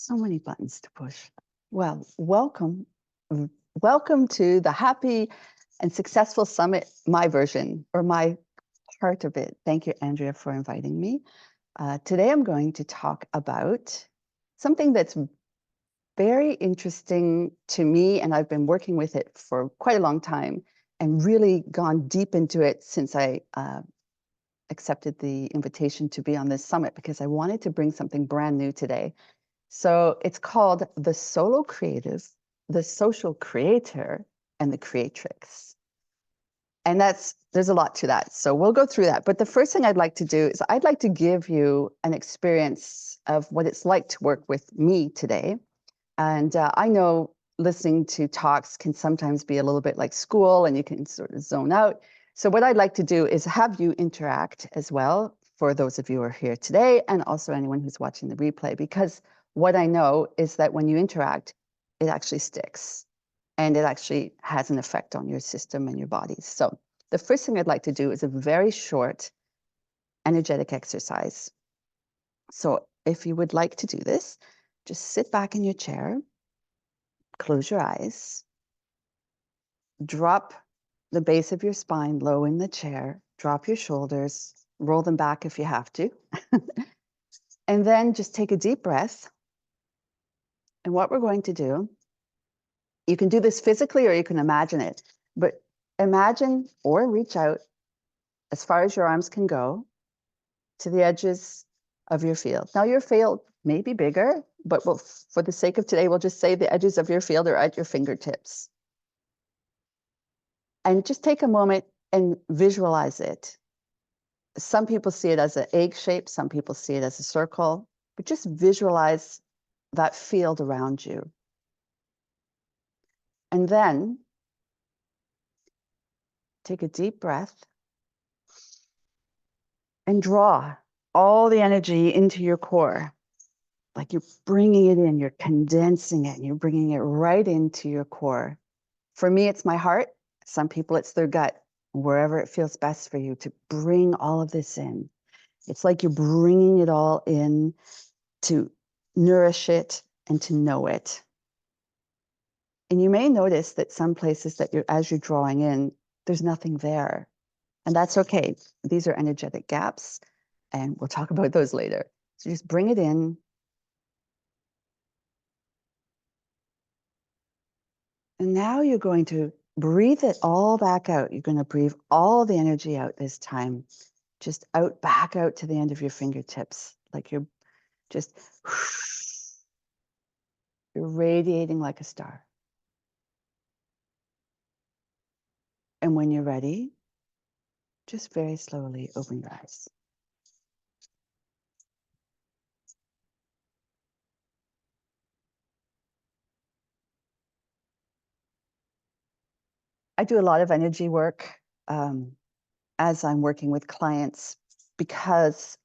So many buttons to push. Well, welcome to the Happy and Successful Summit, my version, or my part of it. Thank you, Andrea, for inviting me. Today I'm going to talk about something that's very interesting to me, and I've been working with it for quite a long time and really gone deep into it since I accepted the invitation to be on this summit, because I wanted to bring something brand new today. So it's called the Solo Creative, the Social Creator, and the Creatrix. And there's a lot to that. So we'll go through that. But the first thing I'd like to do is I'd like to give you an experience of what it's like to work with me today. And I know listening to talks can sometimes be a little bit like school and you can sort of zone out. So what I'd like to do is have you interact as well, for those of you who are here today and also anyone who's watching the replay, because what I know is that when you interact, it actually sticks and it actually has an effect on your system and your body. So the first thing I'd like to do is a very short energetic exercise. So if you would like to do this, just sit back in your chair, close your eyes, drop the base of your spine low in the chair, drop your shoulders, roll them back if you have to, and then just take a deep breath. And what we're going to do, you can do this physically or you can imagine it, but imagine or reach out as far as your arms can go to the edges of your field. Now your field may be bigger, but for the sake of today, we'll just say the edges of your field are at your fingertips. And just take a moment and visualize it. Some people see it as an egg shape, some people see it as a circle, but just visualize that field around you. And then take a deep breath and draw all the energy into your core. Like you're bringing it in, you're condensing it, and you're bringing it right into your core. For me, it's my heart. Some people, it's their gut, wherever it feels best for you to bring all of this in. It's like you're bringing it all in to nourish it and to know it. And you may notice that some places that as you're drawing in, there's nothing there. And that's okay. These are energetic gaps, and we'll talk about those later. So just bring it in. And now you're going to breathe it all back out. You're going to breathe all the energy out this time, just out, back out to the end of your fingertips, like you're just you're radiating like a star. And when you're ready, just very slowly open your eyes. I do a lot of energy work as I'm working with clients because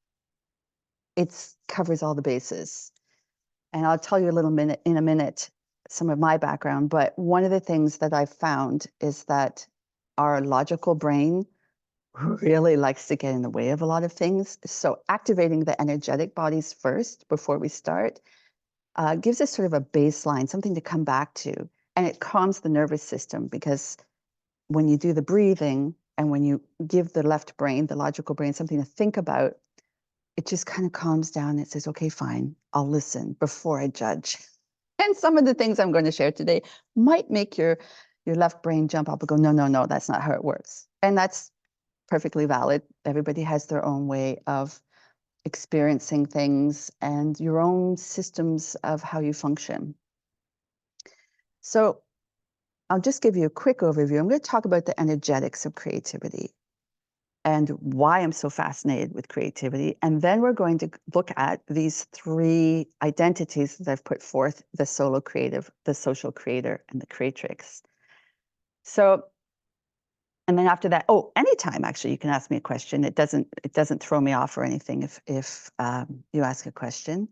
it covers all the bases. And I'll tell you in a minute some of my background, but one of the things that I've found is that our logical brain really likes to get in the way of a lot of things. So activating the energetic bodies first before we start gives us sort of a baseline, something to come back to. And it calms the nervous system, because when you do the breathing and when you give the left brain, the logical brain, something to think about, it just kind of calms down. It says, okay, fine, I'll listen before I judge. And some of the things I'm going to share today might make your left brain jump up and go, no, no, no, that's not how it works. And that's perfectly valid. Everybody has their own way of experiencing things and your own systems of how you function. So I'll just give you a quick overview. I'm going to talk about the energetics of creativity and why I'm so fascinated with creativity. And then we're going to look at these three identities that I've put forth: the solo creative, the social creator, and the creatrix. So, and then after that, anytime actually you can ask me a question. It doesn't throw me off or anything if you ask a question.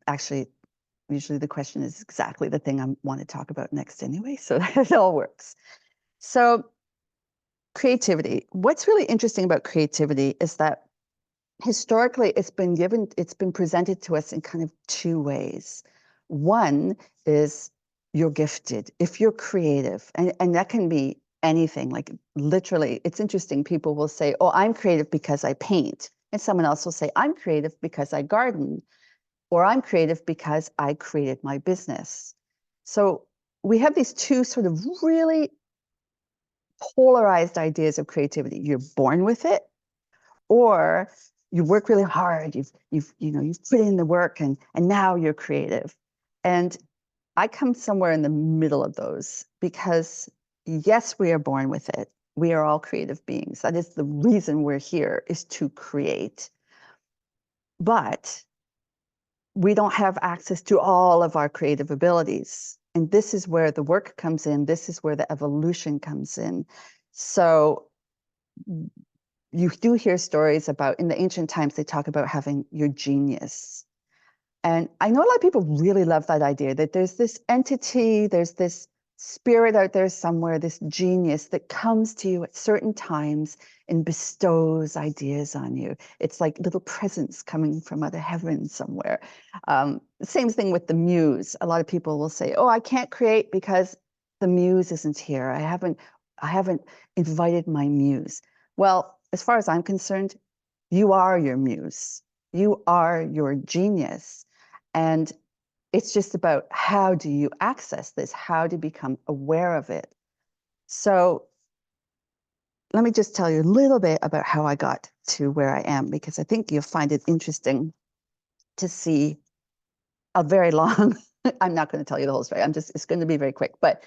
Actually, usually the question is exactly the thing I want to talk about next anyway, so it all works. So creativity. What's really interesting about creativity is that historically it's been presented to us in kind of two ways. One is you're gifted if you're creative, and that can be anything. Like literally, it's interesting. People will say, "Oh, I'm creative because I paint," and someone else will say, "I'm creative because I garden," or "I'm creative because I created my business." So we have these two sort of really polarized ideas of creativity. You're born with it, or you work really hard. You've put in the work, and now you're creative. And I come somewhere in the middle of those, because yes, we are born with it. We are all creative beings. That is the reason we're here, is to create. But we don't have access to all of our creative abilities. And this is where the work comes in. This is where the evolution comes in. So you do hear stories about, in the ancient times, they talk about having your genius. And I know a lot of people really love that idea, that there's this entity, there's this spirit out there somewhere, this genius that comes to you at certain times and bestows ideas on you. It's like little presents coming from out of heaven somewhere. Same thing with the muse. A lot of people will say, "Oh, I can't create because the muse isn't here. I haven't invited my muse." Well, as far as I'm concerned, you are your muse. You are your genius. And it's just about, how do you access this? How do you become aware of it? So let me just tell you a little bit about how I got to where I am, because I think you'll find it interesting to see a very long, I'm not going to tell you the whole story. It's going to be very quick, but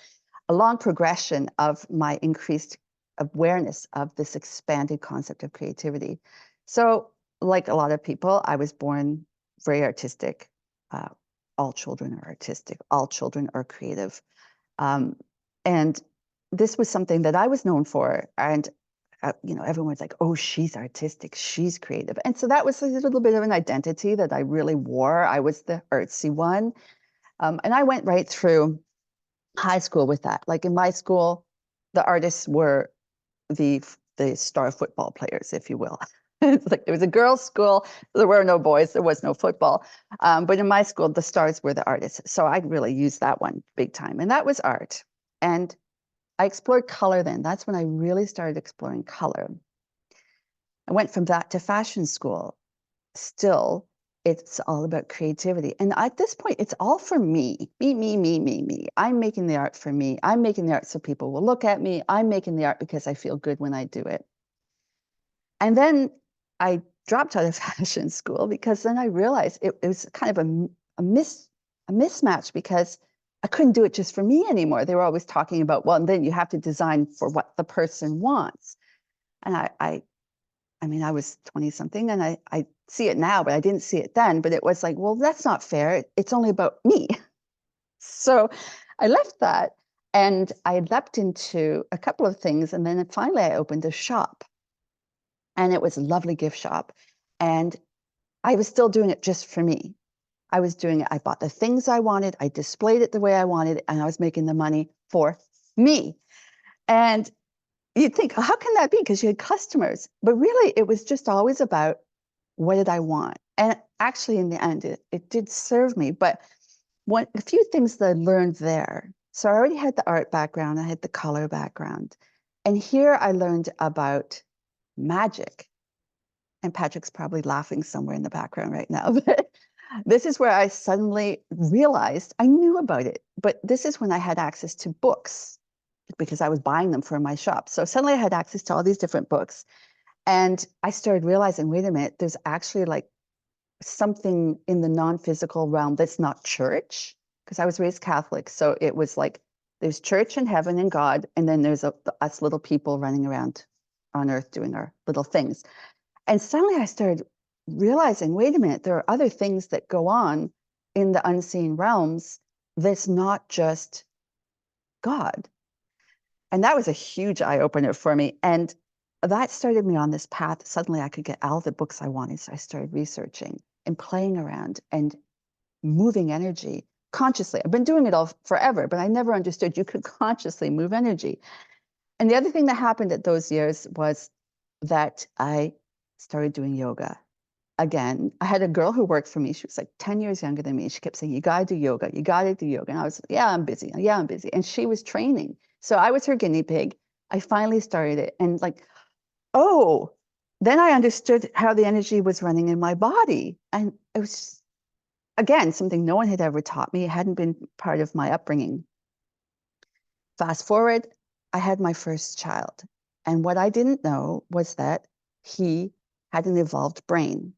a long progression of my increased awareness of this expanded concept of creativity. So, like a lot of people, I was born very artistic. Uh, all children are artistic. All children are creative. Um, and this was something that I was known for. And, everyone was like, "Oh, she's artistic. She's creative." And so that was a little bit of an identity that I really wore. I was the artsy one. And I went right through high school with that. Like in my school, the artists were the star football players, if you will. It's like it was a girls' school. There were no boys. There was no football. But in my school, the stars were the artists. So I really used that one big time. And that was art. And I explored color then. That's when I really started exploring color. I went from that to fashion school. Still, it's all about creativity. And at this point, it's all for me. Me, me, me, me, me. I'm making the art for me. I'm making the art so people will look at me. I'm making the art because I feel good when I do it. And then I dropped out of fashion school, because then I realized it was kind of a mismatch, because I couldn't do it just for me anymore. They were always talking about, well, and then you have to design for what the person wants. And I mean, I was 20 something, and I see it now, but I didn't see it then. But it was like, well, that's not fair. It's only about me. So I left that, and I leapt into a couple of things. And then finally I opened a shop, and it was a lovely gift shop. And I was still doing it just for me. I was doing it. I bought the things I wanted. I displayed it the way I wanted, and I was making the money for me. And you'd think, how can that be? Because you had customers. But really, it was just always about, what did I want? And actually, in the end, it did serve me. But a few things that I learned there. So I already had the art background. I had the color background. And here I learned about magic. And Patrick's probably laughing somewhere in the background right now. But this is where I suddenly realized I knew about it. But this is when I had access to books, because I was buying them for my shop. So suddenly I had access to all these different books. And I started realizing, wait a minute, there's actually like something in the non-physical realm that's not church, because I was raised Catholic. So it was like, there's church and heaven and God, and then there's us little people running around on earth doing our little things. And suddenly I started realizing, wait a minute, there are other things that go on in the unseen realms that's not just God. And that was a huge eye opener for me. And that started me on this path. Suddenly I could get all the books I wanted. So I started researching and playing around and moving energy consciously. I've been doing it all forever, but I never understood you could consciously move energy. And the other thing that happened at those years was that I started doing yoga. again. I had a girl who worked for me. She was like 10 years younger than me. She kept saying, you got to do yoga. You got to do yoga. And I was, yeah, I'm busy. Yeah, I'm busy. And she was training. So I was her guinea pig. I finally started it. And like, oh, then I understood how the energy was running in my body. And it was, again, something no one had ever taught me. It hadn't been part of my upbringing. Fast forward, I had my first child. And what I didn't know was that he had an evolved brain.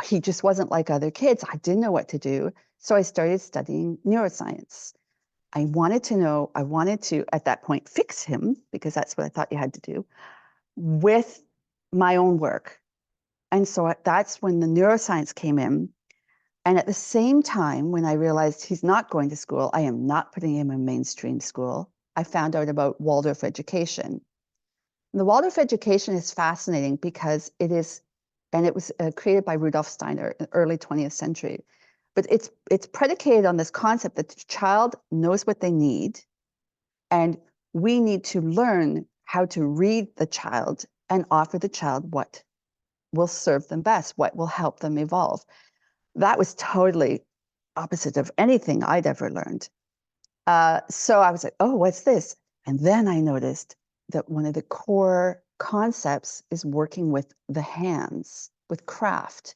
He just wasn't like other kids. I didn't know what to do. So I started studying neuroscience. I wanted to, at that point, fix him, because that's what I thought you had to do, with my own work. And so that's when the neuroscience came in. And at the same time, when I realized he's not going to school, I am not putting him in mainstream school, I found out about Waldorf education. And the Waldorf education is fascinating because it was created by Rudolf Steiner in the early 20th century. But it's predicated on this concept that the child knows what they need, and we need to learn how to read the child and offer the child what will serve them best, what will help them evolve. That was totally opposite of anything I'd ever learned. So I was like, oh, what's this? And then I noticed that one of the core concepts is working with the hands, with craft.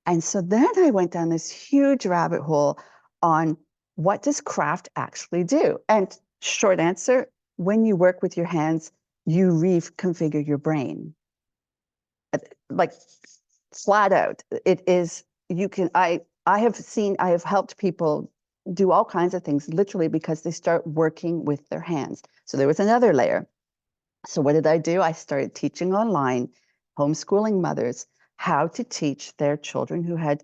And so then I went down this huge rabbit hole on what does craft actually do? And short answer, when you work with your hands, you reconfigure your brain. Like flat out. It is, I have helped people do all kinds of things literally because they start working with their hands. So there was another layer. So what did I do? I started teaching online, homeschooling mothers how to teach their children who had,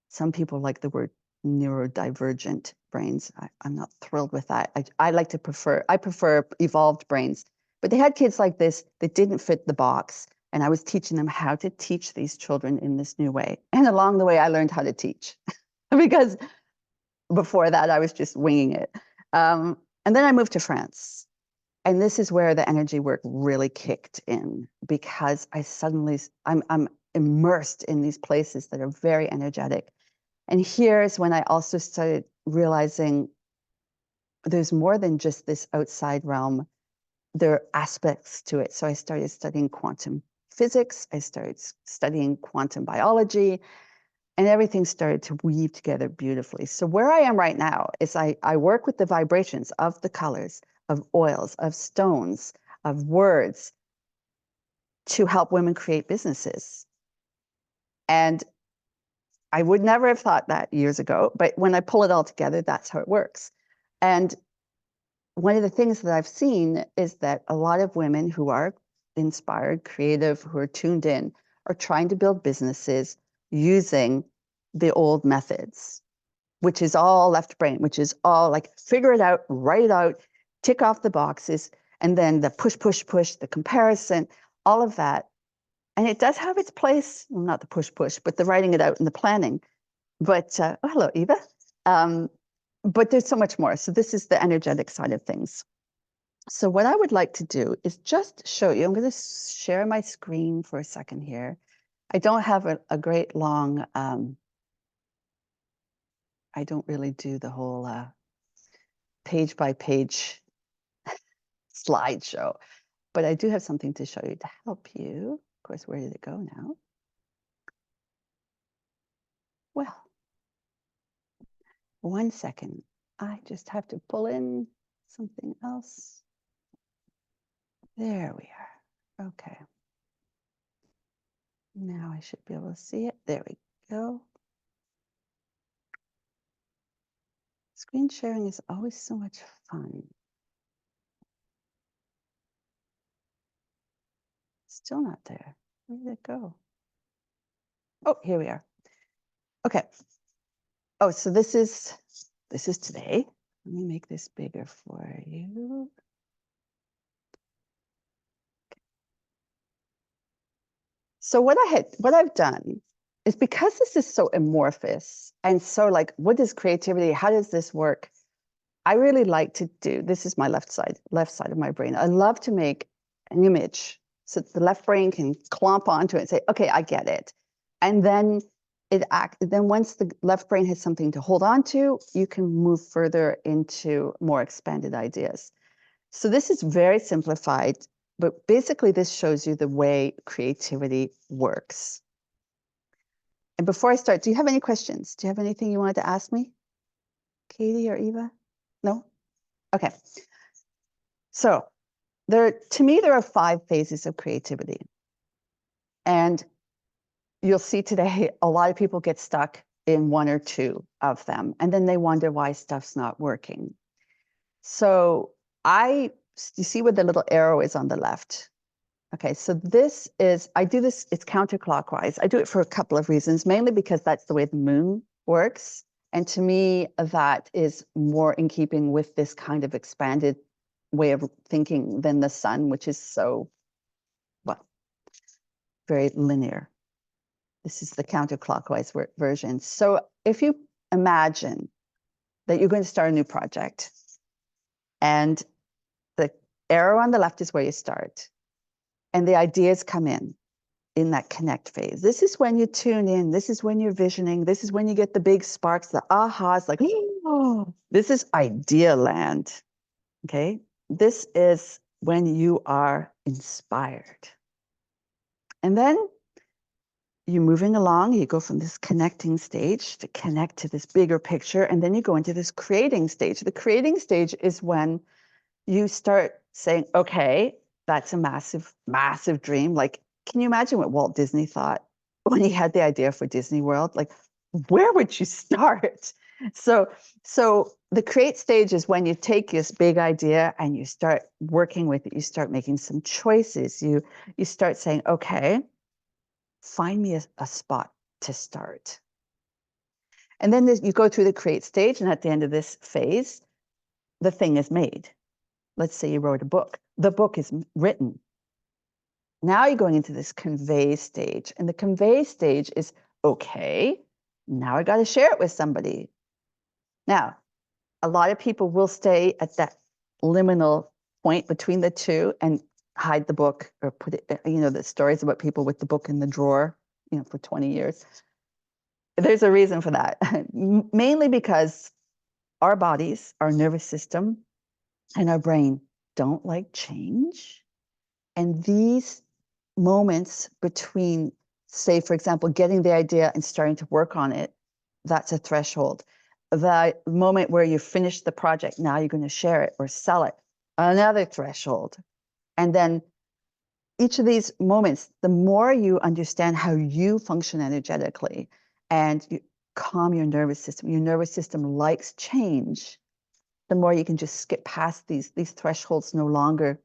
some people like the word neurodivergent brains. I'm not thrilled with that. I prefer evolved brains. But they had kids like this that didn't fit the box. And I was teaching them how to teach these children in this new way. And along the way, I learned how to teach because before that, I was just winging it. And then I moved to France. And this is where the energy work really kicked in, because I'm immersed in these places that are very energetic. And here's when I also started realizing there's more than just this outside realm. There are aspects to it. So I started studying quantum physics. I started studying quantum biology, and everything started to weave together beautifully. So where I am right now is I work with the vibrations of the colors, of oils, of stones, of words to help women create businesses. And I would never have thought that years ago, but when I pull it all together, that's how it works. And one of the things that I've seen is that a lot of women who are inspired, creative, who are tuned in, are trying to build businesses using the old methods, which is all left brain, which is all like figure it out, write it out, tick off the boxes, and then the push, push, push, the comparison, all of that. And it does have its place, well, not the push, push, but the writing it out and the planning. But, oh, hello, Eva. But there's so much more. So this is the energetic side of things. So what I would like to do is just show you, I'm going to share my screen for a second here. I don't have a great long, I don't really do the whole page by page slideshow, but I do have something to show you to help you. Of course, where did it go now? Well, 1 second. I just have to pull in something else. There we are. Okay. Now I should be able to see it. There we go. Screen sharing is always so much fun. Still not there. Where did it go? Oh, here we are. Okay. Oh, so this is today. Let me make this bigger for you. So what I've done is, because this is so amorphous and so like, what is creativity? How does this work? I really like to do, this is my left side of my brain. I love to make an image So the left brain can clomp onto it and say, okay, I get it. And then then once the left brain has something to hold on to, you can move further into more expanded ideas. So this is very simplified, but basically this shows you the way creativity works. And before I start, do you have any questions? Do you have anything you wanted to ask me? Katie or Eva? No? Okay. So to me, there are 5 phases of creativity. And you'll see today, a lot of people get stuck in 1 or 2 of them, and then they wonder why stuff's not working. So you see where the little arrow is on the left? Okay, so I do this, it's counterclockwise. I do it for a couple of reasons, mainly because that's the way the moon works. And to me, that is more in keeping with this kind of expanded way of thinking than the sun, which is so, well, very linear. This is the counterclockwise version. So if you imagine that you're going to start a new project, and the arrow on the left is where you start, and the ideas come in that connect phase. This is when you tune in. This is when you're visioning. This is when you get the big sparks, the ahas, like, oh, this is idea land. Okay. This is when you are inspired. And then you're moving along. You go from this connecting stage to connect to this bigger picture. And then you go into this creating stage. The creating stage is when you start saying, okay, that's a massive, massive dream. Like, can you imagine what Walt Disney thought when he had the idea for Disney World? Like, where would you start? So the create stage is when you take this big idea and you start working with it. You start making some choices. You start saying, okay, find me a spot to start. And then you go through the create stage, and at the end of this phase, the thing is made. Let's say you wrote a book. The book is written. Now you're going into this convey stage. And the convey stage is, okay, now I got to share it with somebody. Now, a lot of people will stay at that liminal point between the two and hide the book or put it, the stories about people with the book in the drawer, for 20 years. There's a reason for that. Mainly because our bodies, our nervous system, and our brain don't like change. And these moments between, say, for example, getting the idea and starting to work on it, that's a threshold. The moment where you finish the project, now you're going to share it or sell it, another threshold. And then each of these moments, the more you understand how you function energetically and you calm your nervous system likes change, the more you can just skip past these thresholds, no longer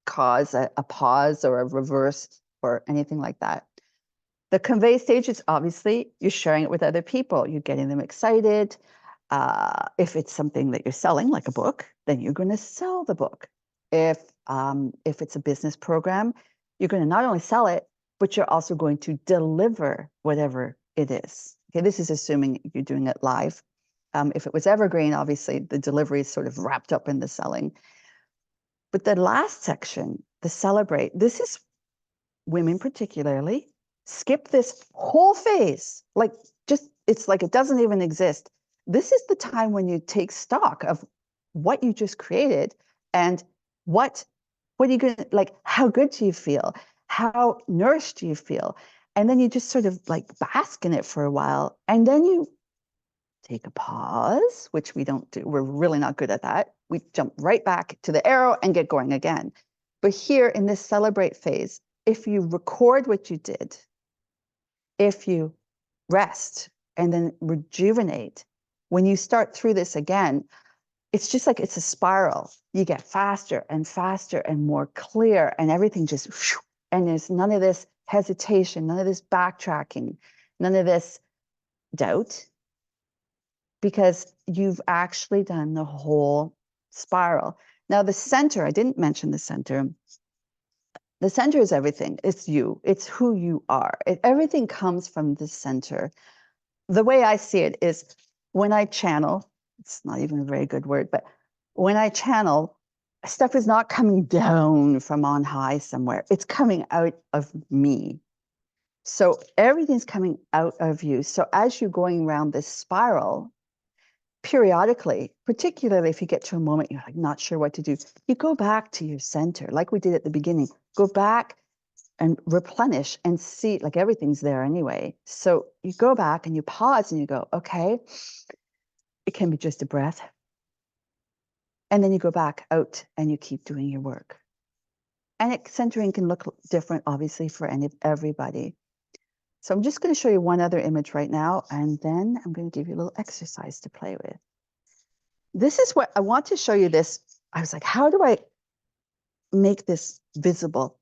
cause a pause or a reverse or anything like that. The convey stage is obviously you're sharing it with other people. You're getting them excited. If it's something that you're selling, like a book, then you're going to sell the book. If it's a business program, you're going to not only sell it, but you're also going to deliver whatever it is. Okay, this is assuming you're doing it live. If it was evergreen, obviously the delivery is sort of wrapped up in the selling. But the last section, the celebrate, this is women particularly, skip this whole phase. It's like it doesn't even exist. This is the time when you take stock of what you just created and what are you going to, like, how good do you feel? How nourished do you feel? And then you just sort of like bask in it for a while. And then you take a pause, which we don't do. We're really not good at that. We jump right back to the arrow and get going again. But here in this celebrate phase, if you record what you did, if you rest and then rejuvenate, when you start through this again, it's just like it's a spiral. You get faster and faster and more clear, and everything just, and there's none of this hesitation, none of this backtracking, none of this doubt, because you've actually done the whole spiral. Now, the center, I didn't mention the center. The center is everything. It's you. It's who you are. Everything comes from the center. The way I see it is when I channel, it's not even a very good word, but when I channel, stuff is not coming down from on high somewhere. It's coming out of me. So everything's coming out of you. So as you're going around this spiral, periodically, particularly if you get to a moment you're like not sure what to do, you go back to your center, like we did at the beginning. Go back and replenish and see, like everything's there anyway. So you go back and you pause and you go, okay, it can be just a breath. And then you go back out and you keep doing your work. And centering can look different, obviously, for everybody. So I'm just going to show you one other image right now, and then I'm going to give you a little exercise to play with. This is what I want to show you this. I was like, how do I make this visible?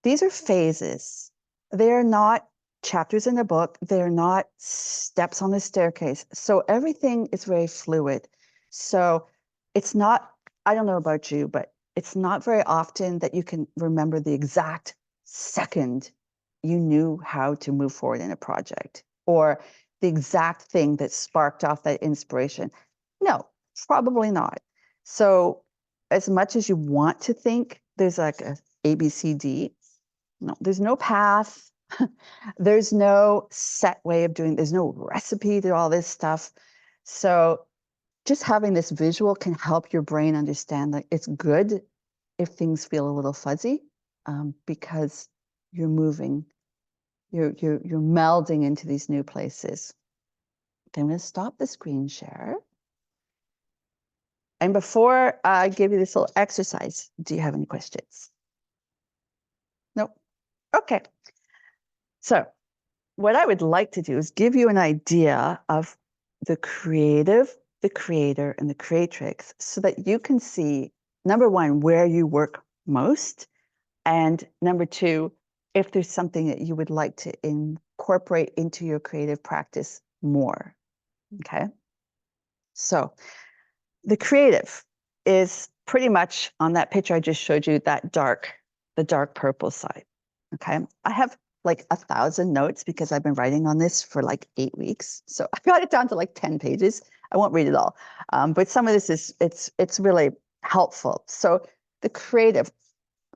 These are phases. They're not chapters in a book. They're not steps on the staircase. So everything is very fluid. So it's not, I don't know about you, but it's not very often that you can remember the exact second you knew how to move forward in a project or the exact thing that sparked off that inspiration. No, probably not. So as much as you want to think there's like a ABCD, no, there's no path. There's no set way of doing, there's no recipe to all this stuff. So just having this visual can help your brain understand that it's good if things feel a little fuzzy, because you're moving, you're melding into these new places. Okay, I'm going to stop the screen share. And before I give you this little exercise, do you have any questions? Nope. Okay. So what I would like to do is give you an idea of the creative, the creator, and the creatrix so that you can see, number one, where you work most, and number two, if there's something that you would like to incorporate into your creative practice more. Okay. So the creative is pretty much on that picture I just showed you, that the dark purple side. Okay. I have like 1,000 notes because I've been writing on this for like 8 weeks. So I got it down to like 10 pages. I won't read it all. But some of this it's really helpful. So the creative,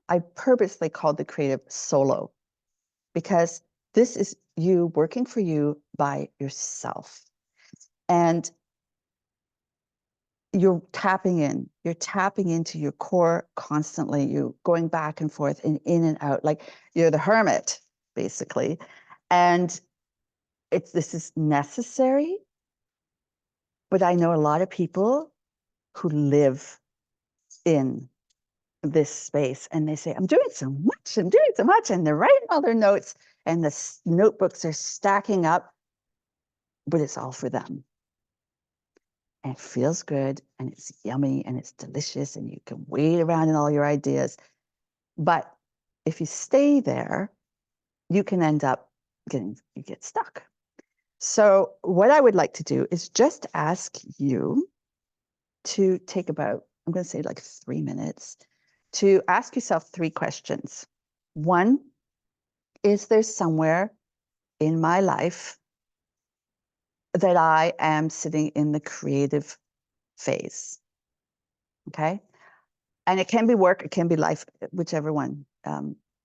I purposely called the creative solo because this is you working for you by yourself. And you're tapping into your core constantly. You're going back and forth and in and out, like you're the hermit, basically. And this is necessary, but I know a lot of people who live in this space and they say, I'm doing so much, and they're writing all their notes and the notebooks are stacking up, but it's all for them. And it feels good and it's yummy and it's delicious and you can wade around in all your ideas. But if you stay there, you can end up you get stuck. So what I would like to do is just ask you to take about, I'm going to say like 3 minutes, to ask yourself 3 questions. One, is there somewhere in my life that I am sitting in the creative phase? Okay. And it can be work, it can be life, whichever one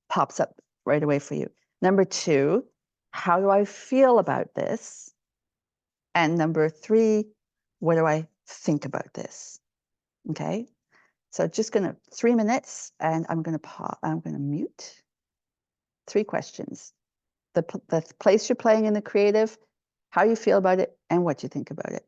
pops up right away for you. Number 2, how do I feel about this? And number 3, what do I think about this? Okay. So just gonna 3 minutes, and I'm gonna mute. 3 questions: the place you're playing in the creative, how you feel about it, and what you think about it.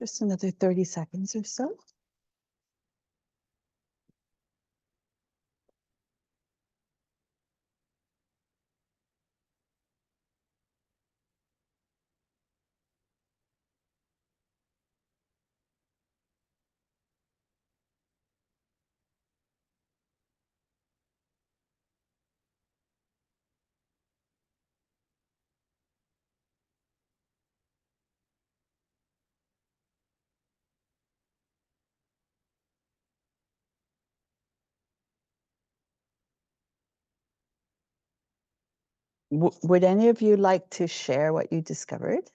Just another 30 seconds or so. Would any of you like to share what you discovered?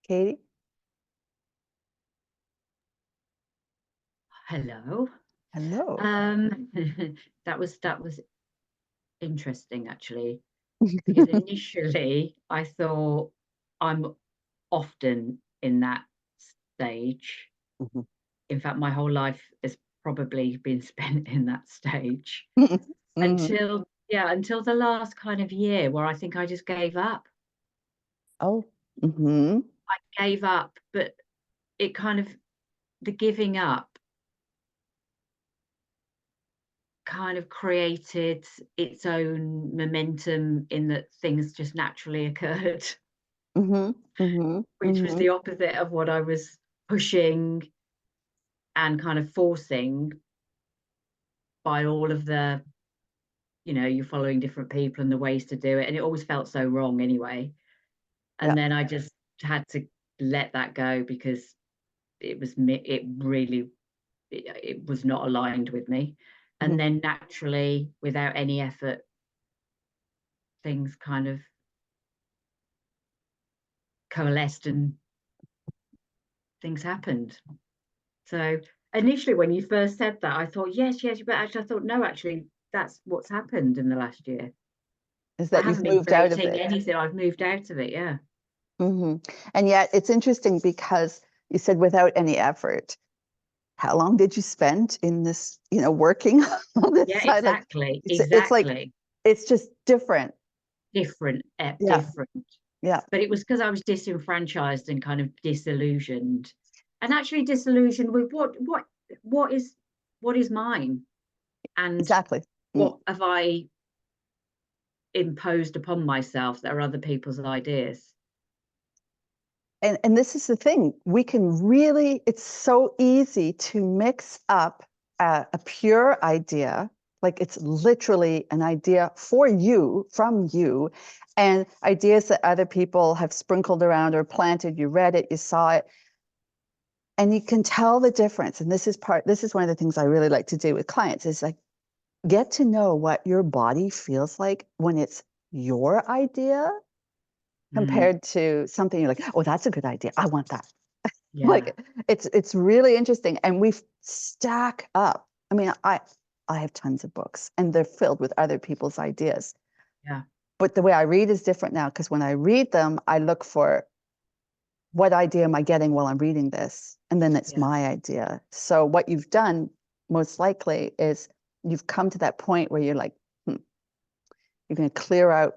Katie? Hello. Hello. That was interesting actually, because initially I thought I'm often in that stage. Mhm. In fact, my whole life has probably been spent in that stage Mhm. until the last kind of year where I think I just gave up. Oh. Mhm. I gave up, but it kind of the giving up kind of created its own momentum in that things just naturally occurred, Mhm. Mhm. which was Mhm. the opposite of what I was pushing and kind of forcing by all of the, you're following different people and the ways to do it. And it always felt so wrong anyway. Yeah. And then I just had to let that go because it really, it was not aligned with me. And Mhm. then naturally, without any effort, things kind of coalesced and things happened. So initially, when you first said that, I thought, yes, yes, but actually, I thought, no, actually, that's what's happened in the last year. Is I that you've haven't been moved out of creating it? anything. I've moved out of it. Yeah. Mhm. And yet it's interesting because you said without any effort. How long did you spend in this, working on this Yeah, side? Like exactly. it's like Exactly. it's just different. Different, Yeah. different. Yeah. But it was because I was disenfranchised and kind of disillusioned, and actually disillusioned with what is what is mine, and Exactly. Mm. what have I imposed upon myself that are other people's ideas. And this is the thing, we can really, it's so easy to mix up a pure idea, like it's literally an idea for you, from you, and ideas that other people have sprinkled around or planted. You read it, you saw it, and you can tell the difference. And this is one of the things I really like to do with clients is like get to know what your body feels like when it's your idea Mm, compared to something you're like, oh, that's a good idea, I want that. yeah, Like it's really interesting, and we stack up. I mean, I have tons of books, and they're filled with other people's ideas. yeah, But the way I read is different now because when I read them, I look for what idea am I getting while I'm reading this, and then it's yeah, my idea. So what you've done most likely is you've come to that point where you're like, you're going to clear out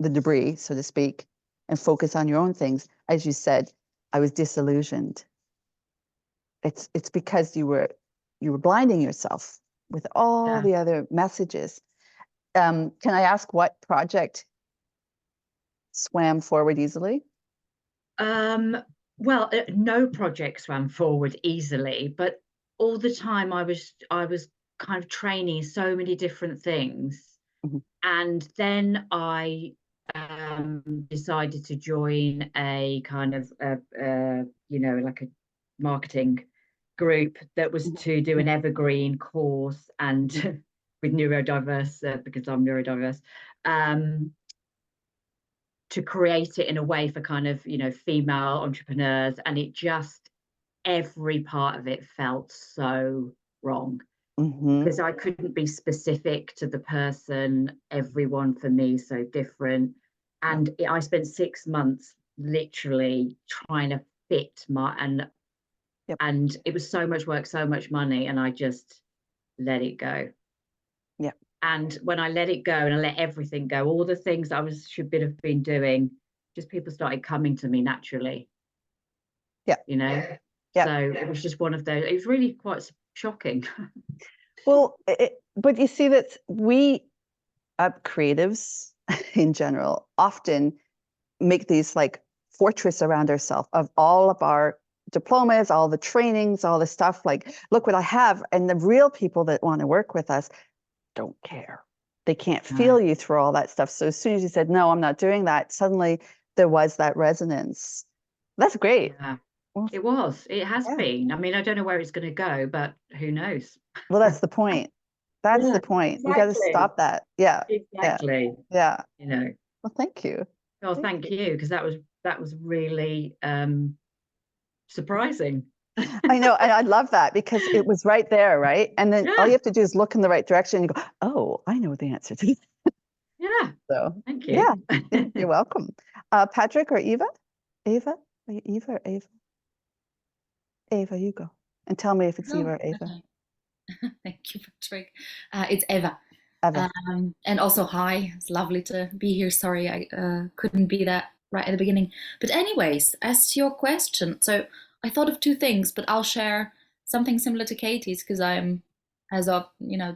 the debris, so to speak, and focus on your own things. As you said, I was disillusioned. It's because you were blinding yourself with all yeah. the other messages. Can I ask what project swam forward easily? Um, well, no projects ran forward easily, but all the time I was kind of training so many different things, Mhm. and then I decided to join a kind of like a marketing group that was Mhm. to do Mhm. an evergreen course and Mhm. with neurodiverse because I'm neurodiverse. Um, to create it in a way for kind of female entrepreneurs, and it just every part of it felt so wrong Mhm. because I couldn't be specific to the person. Everyone for me is so different, Yep. and I spent 6 months literally trying to fit my Yep. and it was so much work, so much money, and I just let it go. Yep. And when I let it go and I let everything go, all the things I should have been doing, just people started coming to me naturally, Yeah. you know. Yeah. So it was just one of those. It was really quite shocking. Well, but you see that we creatives in general often make these like fortress around ourselves of all of our diplomas, all the trainings, all the stuff. Like, look what I have. And the real people that want to work with us don't care. They can't feel you through all that stuff. So as soon as you said, no, I'm not doing that, suddenly there was that resonance. That's great. Yeah, Well, it was. It has yeah. been. I mean, I don't know where it's going to go, but who knows? Well, that's the point. That's Yeah, the point. We got to exactly. stop that. Yeah. Yeah. Exactly. Yeah. You know. Well, thank you. Oh, Thank thank you. you, because that was really surprising. I know. And I love that because it was right there, right? And then all you Yeah, have to do is look in the right direction and you go, oh, I know the answer to this. yeah. So, Thank yeah, you. yeah, you're welcome. Patrick or Eva? Eva? Are you Eva or Ava? Ava, you go. And tell me if it's Eva Oh, or Ava. okay. Thank you, Patrick. It's Eva. Eva. And also, hi. It's lovely to be here. Sorry, I couldn't be that right at the beginning. But anyways, as to your question, so I thought of two things, but I'll share something similar to Katie's because I'm, as of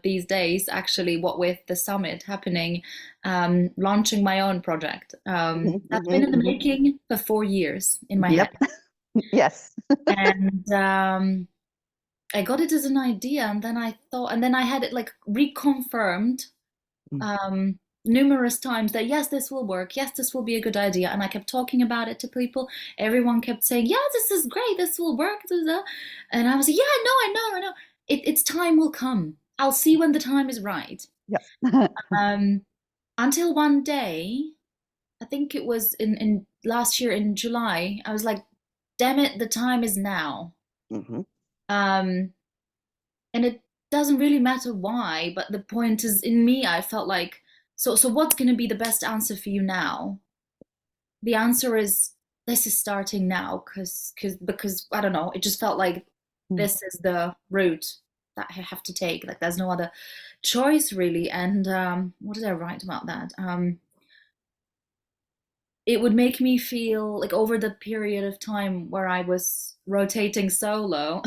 these days, actually, what with the summit happening, launching my own project. Mhm, That's been mhm, in the mhm. making for 4 years in my head, Yep. Yes. and I got it as an idea, and then I thought, and then I had it like reconfirmed Mm, numerous times that yes, this will work, yes, this will be a good idea, and I kept talking about it to people. Everyone kept saying, "Yeah, this is great, this will work," and I was like, "Yeah, I know. Its time will come. I'll see when the time is right." Yep. Um, until one day, I think it was in last year in July, I was like, "Damn it, the time is now." Mhm, Um, and it doesn't really matter why, but the point is, in me, I felt like, so what's going to be the best answer for you now? The answer is, this is starting now, because I don't know, it just felt like mm, this is the route that I have to take. Like there's no other choice really. And what did I write about that? It would make me feel like over the period of time where I was rotating solo,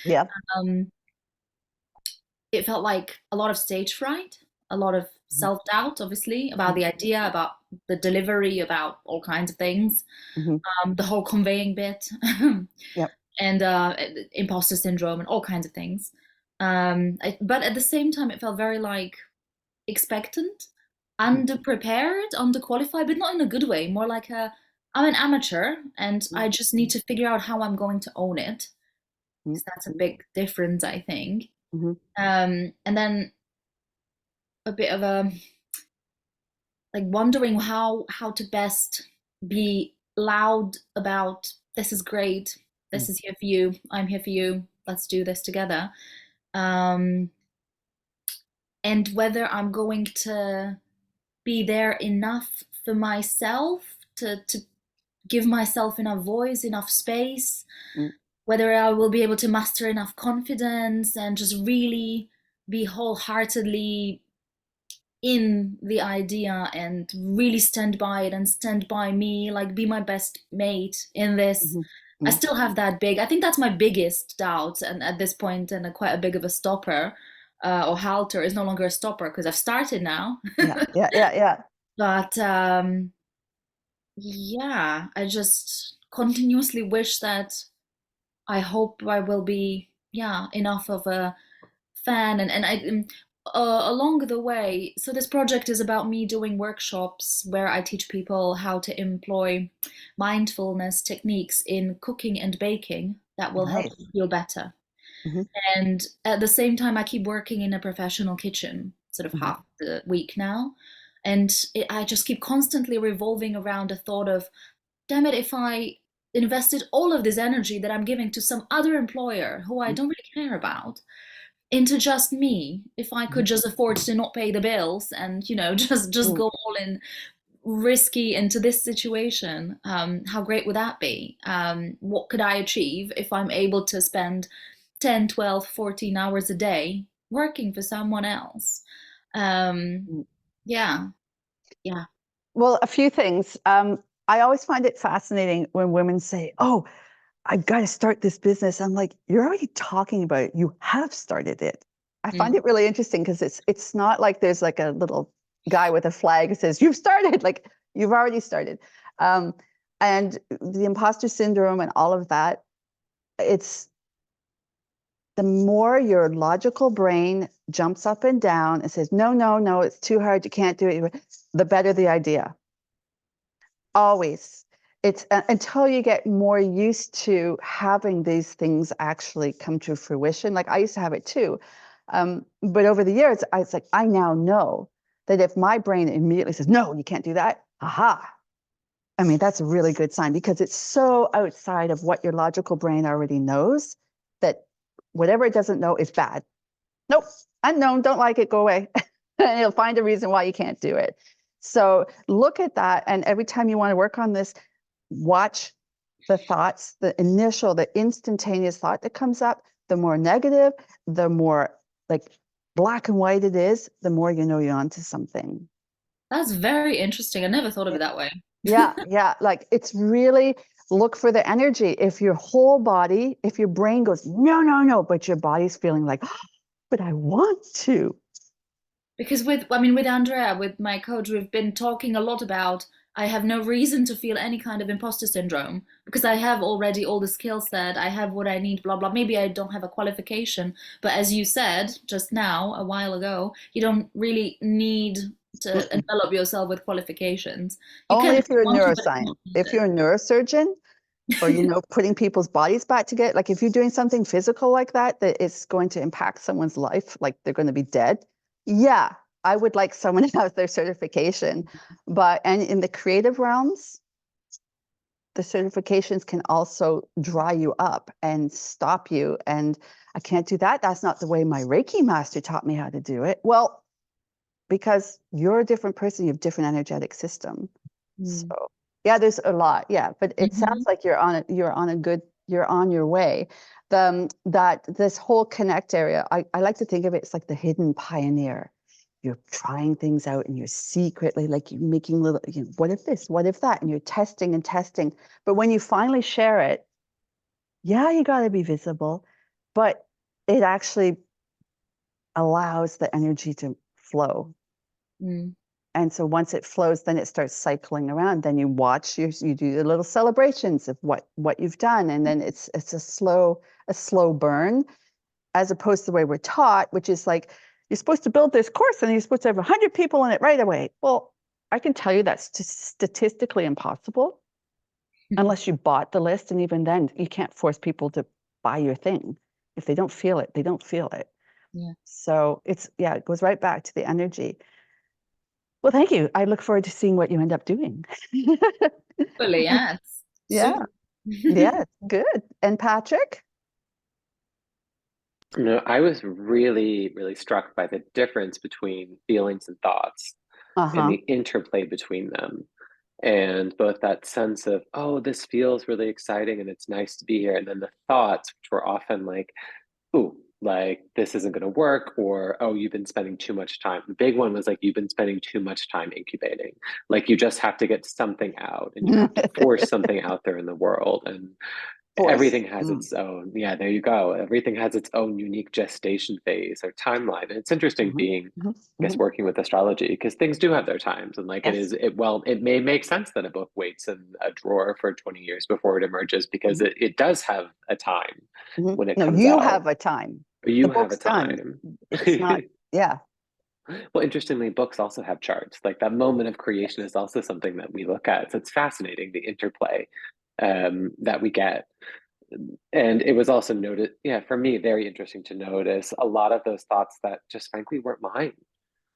Yep. um, it felt like a lot of stage fright, a lot of Mhm, self-doubt, obviously, about mhm, the idea, about the delivery, about all kinds of things, mhm. the whole conveying bit, Yep. and imposter syndrome and all kinds of things. But at the same time, it felt very like expectant, Mm, underprepared, underqualified, but not in a good way. More like I'm an amateur, and mm, I just need to figure out how I'm going to own it. mm, Because that's a mm, big difference, I think. mhm, And then a bit of a like wondering how to best be loud about this is great, mm, this is here for you, I'm here for you, let's do this together, um, and whether I'm going to be there enough for myself to give myself enough voice, enough space, mm, whether I will be able to muster enough confidence and just really be wholeheartedly in the idea and really stand by it and stand by me, like be my best mate in this. mhm, I mm. still have that I think that's my biggest doubt, and at this point, and quite a big of a stopper, or halter is no longer a stopper because I've started now. Yeah. Yeah. Yeah. Yeah. But yeah, I just continuously wish that I hope I will be, yeah, enough of a fan, and along the way, so this project is about me doing workshops where I teach people how to employ mindfulness techniques in cooking and baking that will help Nice. you feel better. Mhm, And at the same time, I keep working in a professional kitchen sort of mhm, half the week now, and I just keep constantly revolving around the thought of, damn it, if I invested all of this energy that I'm giving to some other employer who I mm, don't really care about into just me, if I mhm, could just afford to not pay the bills and just mm, go all in risky into this situation, how great would that be? What could I achieve if I'm able to spend 10, 12, 14 hours a day working for someone else? Um, yeah, yeah. Well, a few things. I always find it fascinating when women say, "Oh, I've got to start this business." I'm like, "You're already talking about it. You have started it." I find it really interesting because it's not like there's like a little guy with a flag that says you've started. Like you've already started. Um, and the imposter syndrome and all of that, it's the more your logical brain jumps up and down and says, "No, no, no, it's too hard. You can't do it," the better the idea. Always. It's until you get more used to having these things actually come to fruition. Like I used to have it too. But over the years, it's like, I now know that if my brain immediately says, "No, you can't do that," aha. I mean, that's a really good sign because it's so outside of what your logical brain already knows that whatever it doesn't know is bad. Nope, unknown, don't like it, go away. And it'll find a reason why you can't do it. So look at that. And every time you want to work on this, watch the thoughts, the initial, the instantaneous thought that comes up. The more negative, the more like black and white it is, the more you know you're onto something. That's very interesting. I never thought of it that way. Yeah, yeah. Like it's really look for the energy. If your whole body, if your brain goes, "No, no, no," but your body's feeling like, "Oh, but I want to." Because with Andrea, with my coach, we've been talking a lot about I have no reason to feel any kind of imposter syndrome because I have already all the skill set, I have what I need, blah blah. Maybe I don't have a qualification, but as you said just now, a while ago, you don't really need to Mm-mm. envelop yourself with qualifications. You Only can if if you you're a want to, but it's neuroscience. not If you're a needed. neurosurgeon or putting people's bodies back together, like if you're doing something physical like that that is going to impact someone's life, like they're going to be dead, yeah, I would like someone to have their certification. But and in the creative realms, the certifications can also dry you up and stop you. And I can't do that. That's not the way my Reiki master taught me how to do it. Well, because you're a different person, you have different energetic system. So Mm. yeah, there's a lot. Yeah, but it Mhm. sounds like you're on your way. That this whole connect area, I like to think of it as like the hidden pioneer. You're trying things out and you're secretly like you're making little, what if this, what if that? And you're testing and testing. But when you finally share it, yeah, you got to be visible, but it actually allows the energy to flow. Mm. And so once it flows, then it starts cycling around. Then you watch, you do the little celebrations of what you've done, and then it's a slow burn, as opposed to the way we're taught, which is like you're supposed to build this course and you're supposed to have 100 people in it right away. Well, I can tell you that's just statistically impossible unless you bought the list, and even then, you can't force people to buy your thing. If they don't feel it, they don't feel it. Yeah. So it goes right back to the energy. Well, thank you. I look forward to seeing what you end up doing. Fully, yes. Yeah, Soon. yeah, good. And Patrick? No, I was really, really struck by the difference between feelings and thoughts and Uh-huh. the interplay between them. And both that sense of, oh, this feels really exciting and it's nice to be here. And then the thoughts, which were often like, ooh, like this isn't going to work, or oh, you've been spending too much time. The big one was like, you've been spending too much time incubating. Like you just have to get something out and you have to force something out there in the world. And Force. everything has its own, yeah, there you go. Everything has its own unique gestation phase or timeline. And it's interesting Mhm, being, mhm, I guess, mhm. working with astrology because things do have their times. And like Yes. it may make sense that a book waits in a drawer for 20 years before it emerges because Mhm, it does have a time mhm. when it No, comes you out. have a time. But The you have a book's done. time. It's not, yeah. Well, interestingly, books also have charts. Like that moment of creation is also something that we look at. So it's fascinating the interplay that we get. And it was also noted, yeah, for me, very interesting to notice a lot of those thoughts that just frankly weren't mine.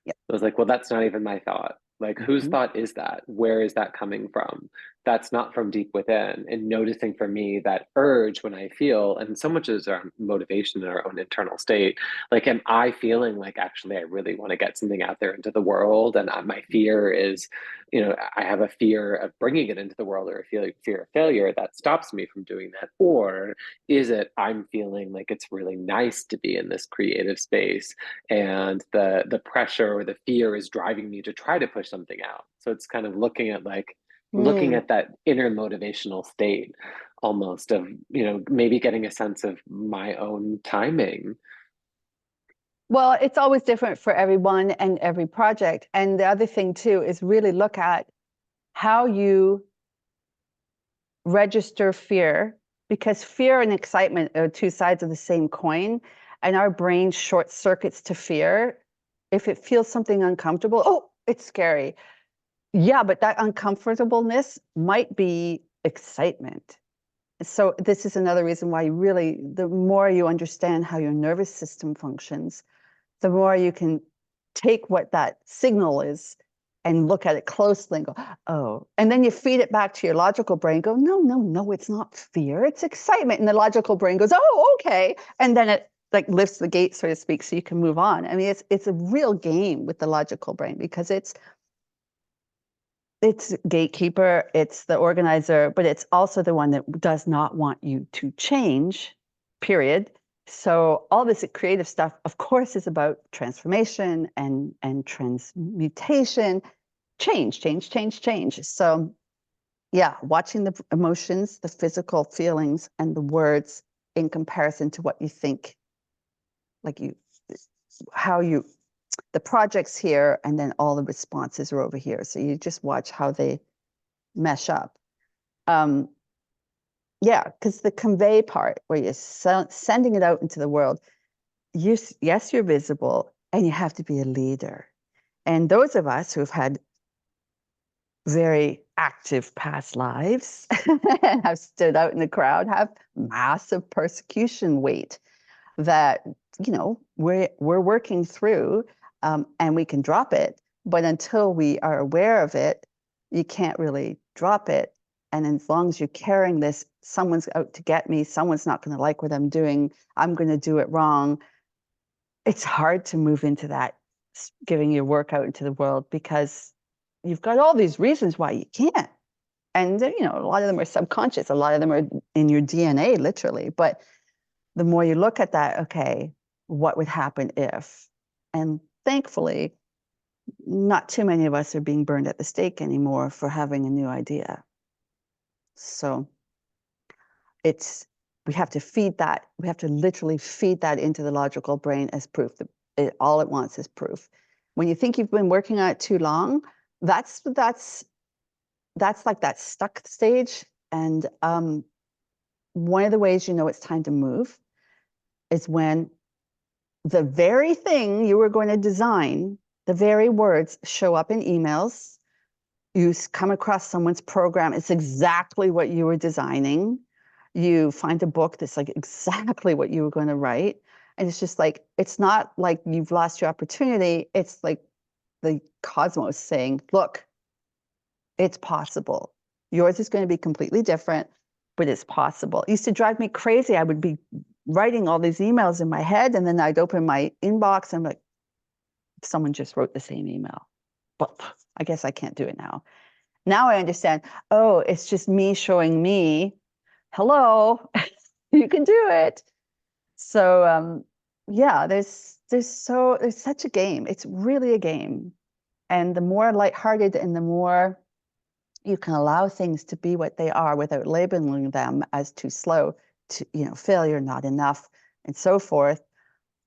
Yeah. I was like, well, that's not even my thought. Like, whose Mhm. thought is that? Where is that coming from? That's not from deep within. And noticing for me that urge when I feel, and so much is our motivation in our own internal state. Like, am I feeling like actually I really want to get something out there into the world? And my fear is, I have a fear of bringing it into the world, or a fear of failure that stops me from doing that? Or is it I'm feeling like it's really nice to be in this creative space, and the pressure or the fear is driving me to try to push something out? So it's kind of looking at that inner motivational state, almost, of maybe getting a sense of my own timing. Well, it's always different for everyone and every project. And the other thing too is really look at how you register fear, because fear and excitement are two sides of the same coin, and our brain short circuits to fear. If it feels something uncomfortable, oh, it's scary. Yeah, but that uncomfortableness might be excitement. So this is another reason why really, the more you understand how your nervous system functions, the more you can take what that signal is and look at it closely and go, oh, and then you feed it back to your logical brain, go, no, it's not fear, it's excitement. And the logical brain goes, oh, okay. And then it like lifts the gate, so to speak, so you can move on. I mean, it's a real game with the logical brain, because it's gatekeeper, it's the organizer, but it's also the one that does not want you to change, period. So all this creative stuff, of course, is about transformation and transmutation, change. So yeah, watching the emotions, the physical feelings, and the words in comparison to what you think, the project's here, and then all the responses are over here. So you just watch how they mesh up. Yeah, because the convey part, where you're sending it out into the world, yes, you're visible, and you have to be a leader. And those of us who've had very active past lives and have stood out in the crowd have massive persecution weight that we're working through, and we can drop it. But until we are aware of it, you can't really drop it. And as long as you're carrying this, someone's out to get me, someone's not going to like what I'm doing, I'm going to do it wrong, it's hard to move into that, giving your work out into the world, because you've got all these reasons why you can't. And a lot of them are subconscious, a lot of them are in your DNA, literally. But the more you look at that, okay, what would happen if? And thankfully, not too many of us are being burned at the stake anymore for having a new idea. So we have to feed that. We have to literally feed that into the logical brain as proof. All it wants is proof. When you think you've been working on it too long, that's like that stuck stage. And one of the ways you know it's time to move is when the very thing you were going to design, the very words, show up in emails. You come across someone's program, it's exactly what you were designing. You find a book that's like exactly what you were going to write. And it's just like, it's not like you've lost your opportunity. It's like the cosmos saying, look, it's possible. Yours is going to be completely different, but it's possible. It used to drive me crazy. I would be writing all these emails in my head, and then I'd open my inbox and I'm like, someone just wrote the same email. But I guess I can't do it now. Now I understand, oh, it's just me showing me, hello, you can do it. So yeah, there's such a game. It's really a game. And the more lighthearted and the more you can allow things to be what they are without labeling them as too slow, to failure, not enough, and so forth,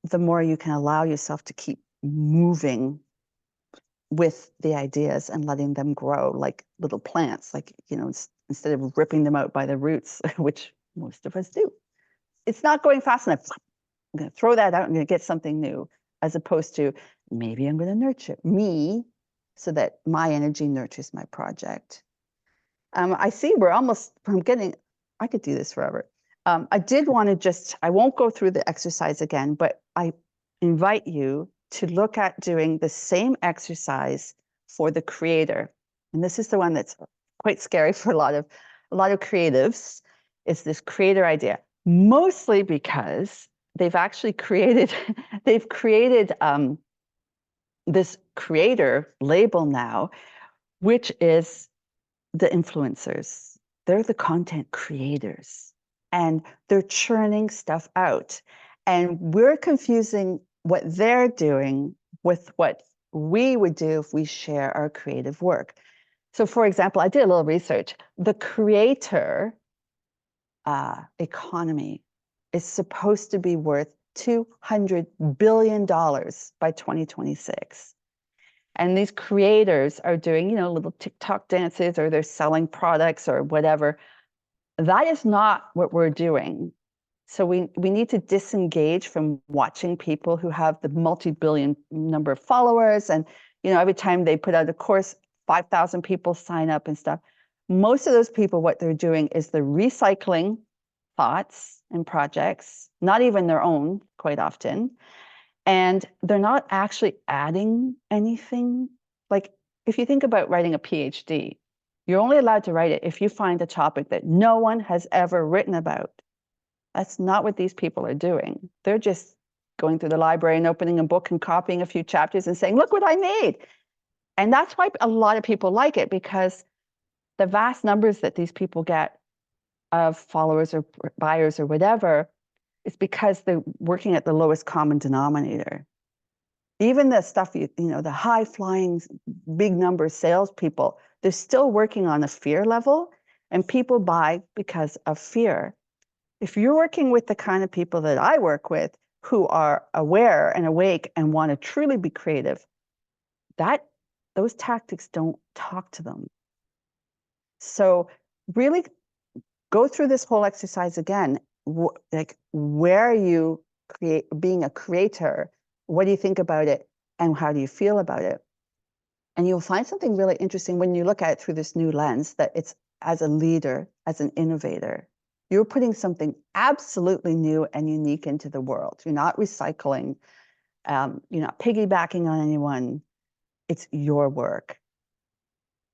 the more you can allow yourself to keep moving with the ideas and letting them grow like little plants, like, instead of ripping them out by the roots, which most of us do. It's not going fast enough. I'm going to throw that out. I'm going to get something new, as opposed to maybe I'm going to nurture me so that my energy nurtures my project. I see I could do this forever. I did want to I won't go through the exercise again, but I invite you to look at doing the same exercise for the creator. And this is the one that's quite scary for a lot of creatives, is this creator idea, mostly because they've actually created, this creator label now, which is the influencers. They're the content creators, and they're churning stuff out. And we're confusing what they're doing with what we would do if we share our creative work. So for example, I did a little research. The creator economy is supposed to be worth $200 billion by 2026. And these creators are doing, little TikTok dances, or they're selling products or whatever. That is not what we're doing. So we need to disengage from watching people who have the multi-billion number of followers. And, every time they put out a course, 5,000 people sign up and stuff. Most of those people, what they're doing is they're recycling thoughts and projects, not even their own quite often. And they're not actually adding anything. Like if you think about writing a PhD, you're only allowed to write it if you find a topic that no one has ever written about. That's not what these people are doing. They're just going through the library and opening a book and copying a few chapters and saying, look what I made. And that's why a lot of people like it, because the vast numbers that these people get of followers or buyers or whatever, it's because they're working at the lowest common denominator. Even the stuff, the high flying, big number salespeople, they're still working on a fear level, and people buy because of fear. If you're working with the kind of people that I work with, who are aware and awake and want to truly be creative, those tactics don't talk to them. So really go through this whole exercise again. Like, where are you being a creator? What do you think about it? And how do you feel about it? And you'll find something really interesting when you look at it through this new lens, that it's as a leader, as an innovator, you're putting something absolutely new and unique into the world. You're not recycling, you're not piggybacking on anyone. It's your work.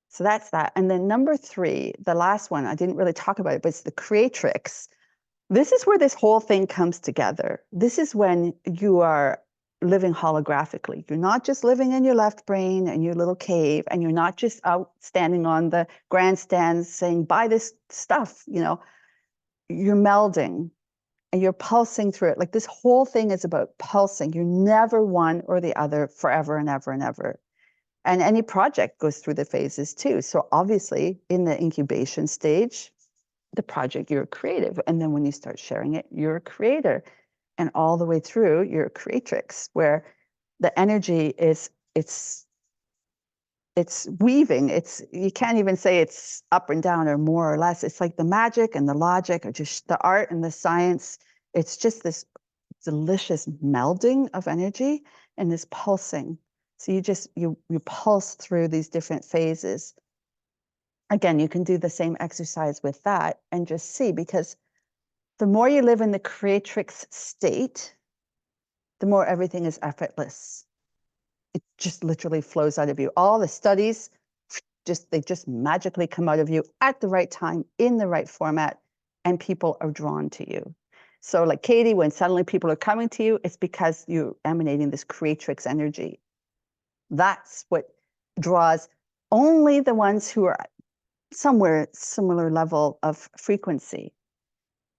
So that's that. And then number 3, the last one, I didn't really talk about it, but it's the Creatrix. This is where this whole thing comes together. This is when you are living holographically. You're not just living in your left brain and your little cave, and you're not just out standing on the grandstands saying, buy this stuff, You're melding and you're pulsing through it. Like, this whole thing is about pulsing. You're never one or the other forever and ever and ever. And any project goes through the phases too. So obviously in the incubation stage, the project, you're creative. And then when you start sharing it, you're a creator. And all the way through, you're a creatrix, where the energy is, it's weaving. You can't even say it's up and down or more or less. It's like the magic and the logic, or just the art and the science. It's just this delicious melding of energy and this pulsing. So you pulse through these different phases. Again, you can do the same exercise with that and just see, because the more you live in the creatrix state, the more everything is effortless. It just literally flows out of you. All the studies, they just magically come out of you at the right time, in the right format, and people are drawn to you. So like Katie, when suddenly people are coming to you, it's because you're emanating this creatrix energy. That's what draws only the ones who are somewhere similar level of frequency.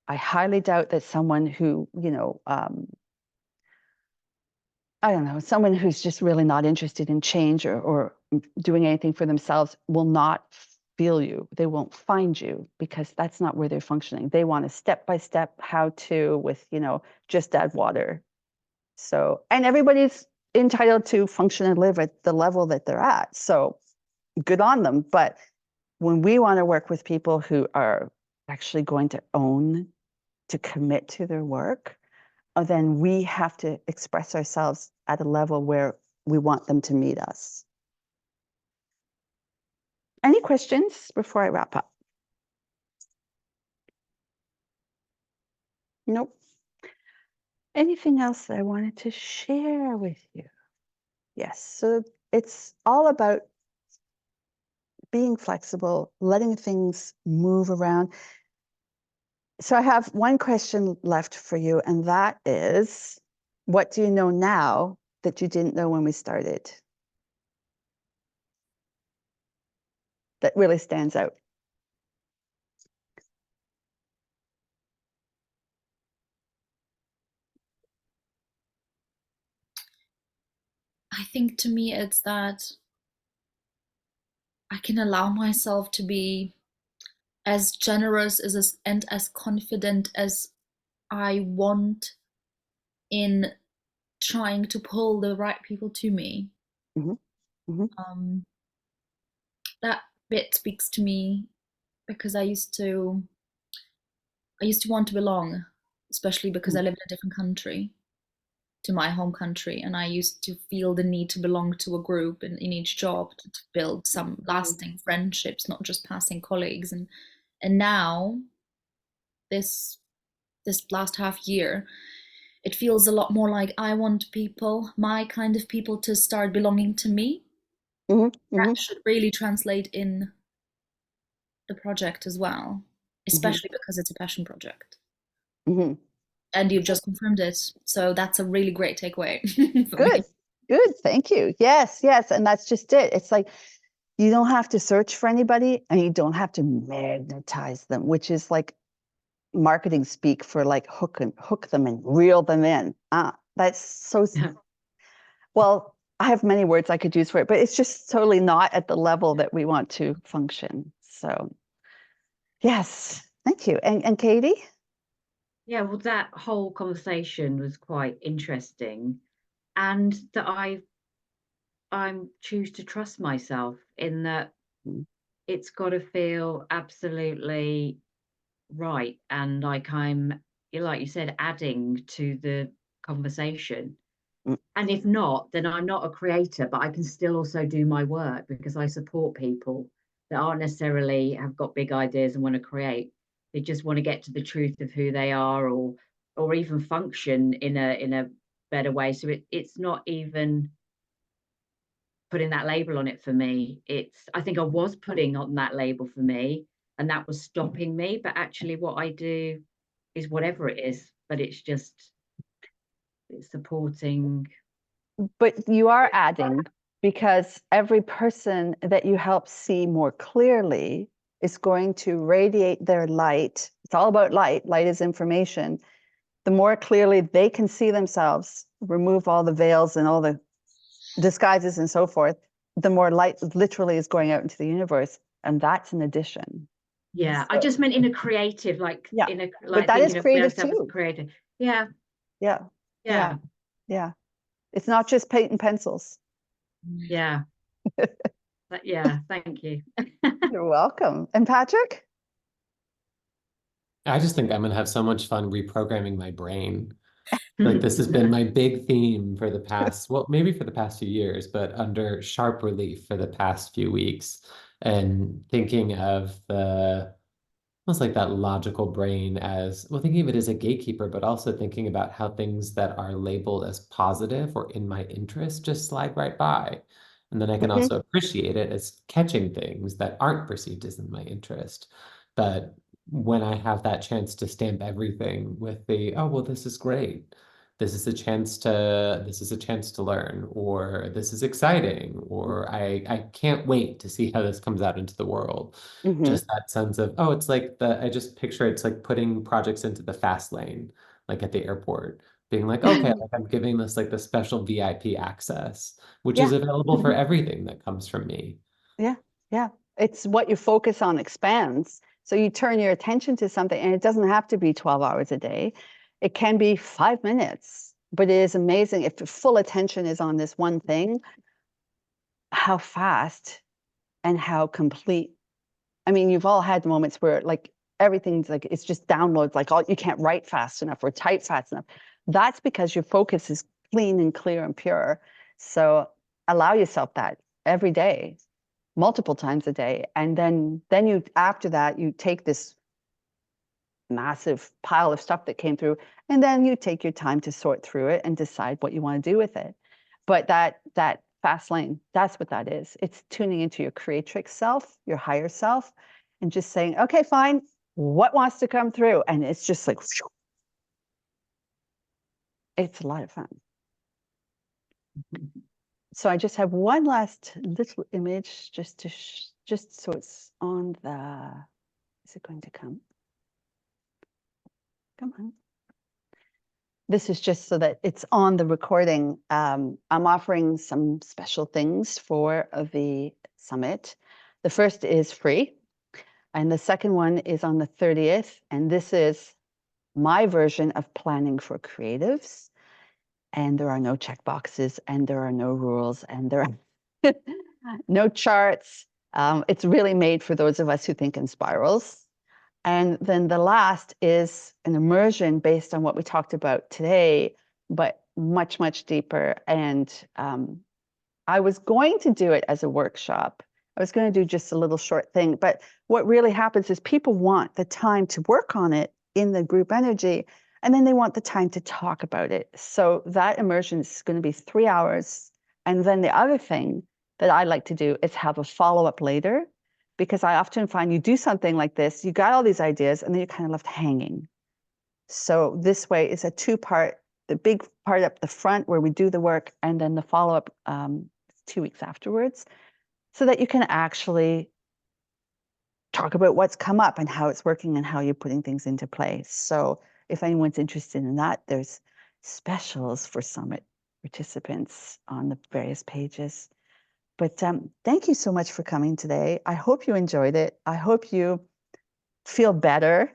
I highly doubt that someone who, I don't know, someone who's just really not interested in change or doing anything for themselves will not feel you. They won't find you, because that's not where they're functioning. They want a step-by-step how-to with, just add water. So, and everybody's entitled to function and live at the level that they're at. So good on them. But when we want to work with people who are actually going to commit to their work, then we have to express ourselves at a level where we want them to meet us. Any questions before I wrap up? Nope. Anything else that I wanted to share with you? Yes, so it's all about being flexible, letting things move around. So I have one question left for you, and that is, what do you know now that you didn't know when we started? that really stands out? I think to me it's that I can allow myself to be as generous and as confident as I want in trying to pull the right people to me. Mhm. Mhm. That bit speaks to me because I used to want to belong, especially because I live in a different country to my home country, and I used to feel the need to belong to a group in each job to build some lasting friendships, not just passing colleagues. And now this last half year, it feels a lot more like I want people, my kind of people, to start belonging to me. That should really translate in the project as well, especially because it's a passion project. And you've just confirmed it. So that's a really great takeaway for me. Good. Thank you. Yes. And that's just it. It's like, you don't have to search for anybody and you don't have to magnetize them, which is like marketing speak for like hook them and reel them in. That's so, well, I have many words I could use for it, but it's just totally not at the level that we want to function. So yes, thank you. And Katie? Yeah, well, that whole conversation was quite interesting, and that I choose to trust myself in that it's got to feel absolutely right, and like I'm, like you said, adding to the conversation. And if not, then I'm not a creator, but I can still also do my work because I support people that aren't necessarily have got big ideas and want to create. They just want to get to the truth of who they are, or even function in a better way. So it's not even putting that label on it for me. I think I was putting on that label for me, and that was stopping me. But actually what I do is whatever it is, but it's supporting. But you are adding, because every person that you help see more clearly is going to radiate their light. It's all about light. Light is information. The more clearly they can see themselves, remove all the veils and all the disguises and so forth, the more light literally is going out into the universe. And that's an addition. Yeah, I just meant in a creative, like in a but that is creative too. Creative. Yeah. It's not just paint and pencils. Yeah. Yeah, thank you. You're welcome. And Patrick? I just think I'm gonna have so much fun reprogramming my brain. Like this has been my big theme for the past, well, maybe for the past few years, but under sharp relief for the past few weeks. And thinking of almost like that logical brain as, well, thinking of it as a gatekeeper, but also thinking about how things that are labeled as positive or in my interest just slide right by. And then I can also appreciate it as catching things that aren't perceived as in my interest. But when I have that chance to stamp everything with the, oh, well, this is great. This is a chance to learn, or this is exciting, or I can't wait to see how this comes out into the world. Just that sense of, oh, it's like I just picture it's like putting projects into the fast lane, like at the airport, being like, okay, like I'm giving this like the special VIP access, which is available for everything that comes from me. Yeah. It's what you focus on expands. So you turn your attention to something, and it doesn't have to be 12 hours a day. It can be 5 minutes, but it is amazing if full attention is on this one thing, how fast and how complete. I mean, you've all had moments where like everything's like, it's just downloads, like you can't write fast enough or type fast enough. That's because your focus is clean and clear and pure. So allow yourself that every day, multiple times a day. And then you, after that, you take this massive pile of stuff that came through, and then you take your time to sort through it and decide what you want to do with it. But that fast lane, that's what that is. It's tuning into your creatrix self, your higher self, and just saying, okay, fine, what wants to come through? And it's just like, it's a lot of fun. So I just have one last little image just to just so it's on the, is it going to come? Come on. This is just so that it's on the recording. I'm offering some special things for the summit. The first is free, and the second one is on the 30th, and this is my version of planning for creatives. And there are no check boxes, and there are no rules, and there are no charts. It's really made for those of us who think in spirals. And then the last is an immersion based on what we talked about today, but much, much deeper. And I was going to do it as a workshop. I was going to do just a little short thing. But what really happens is people want the time to work on it in the group energy, and then they want the time to talk about it. So that immersion is going to be 3 hours. And then the other thing that I like to do is have a follow-up later, because I often find you do something like this, you got all these ideas, and then you're kind of left hanging. So this way is a 2-part, the big part up the front where we do the work, and then the follow-up 2 weeks afterwards, so that you can actually talk about what's come up and how it's working and how you're putting things into place. So if anyone's interested in that, there's specials for summit participants on the various pages. But thank you so much for coming today. I hope you enjoyed it. I hope you feel better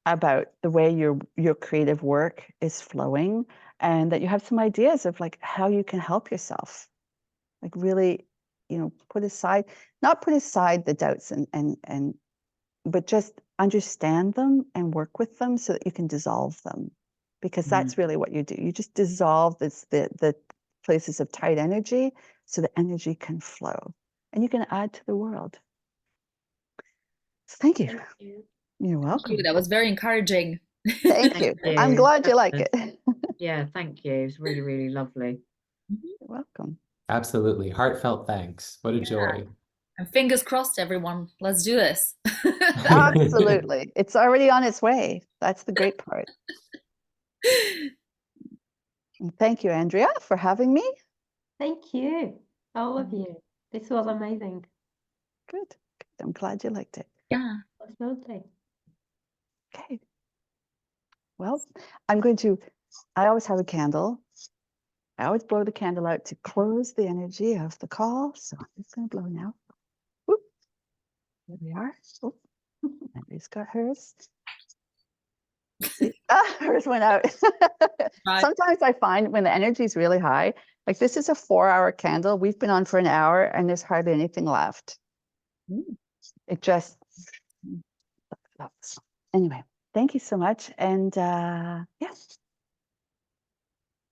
about the way your creative work is flowing, and that you have some ideas of like how you can help yourself. Like really, put aside the doubts and but just understand them and work with them so that you can dissolve them, because that's really what you do. You just dissolve the places of tight energy so the energy can flow, and you can add to the world. So thank you. Thank you. You're welcome. That was very encouraging. Thank you. I'm glad you like it. Yeah, thank you. It's really, really lovely. You're welcome. Absolutely. Heartfelt thanks. What a joy. And fingers crossed, everyone. Let's do this. Absolutely. It's already on its way. That's the great part. And thank you, Andrea, for having me. Thank you, all of you. This was amazing. Good. I'm glad you liked it. Yeah. Absolutely. Okay. Well, I always have a candle. I always blow the candle out to close the energy of the call. So I'm just going to blow now. Whoop. There we are. Oh, Andrea's got hers. See? Hers went out. Right. Sometimes I find when the energy is really high, like this is a 4-hour candle. We've been on for an hour and there's hardly anything left. It just, anyway, thank you so much. And yes.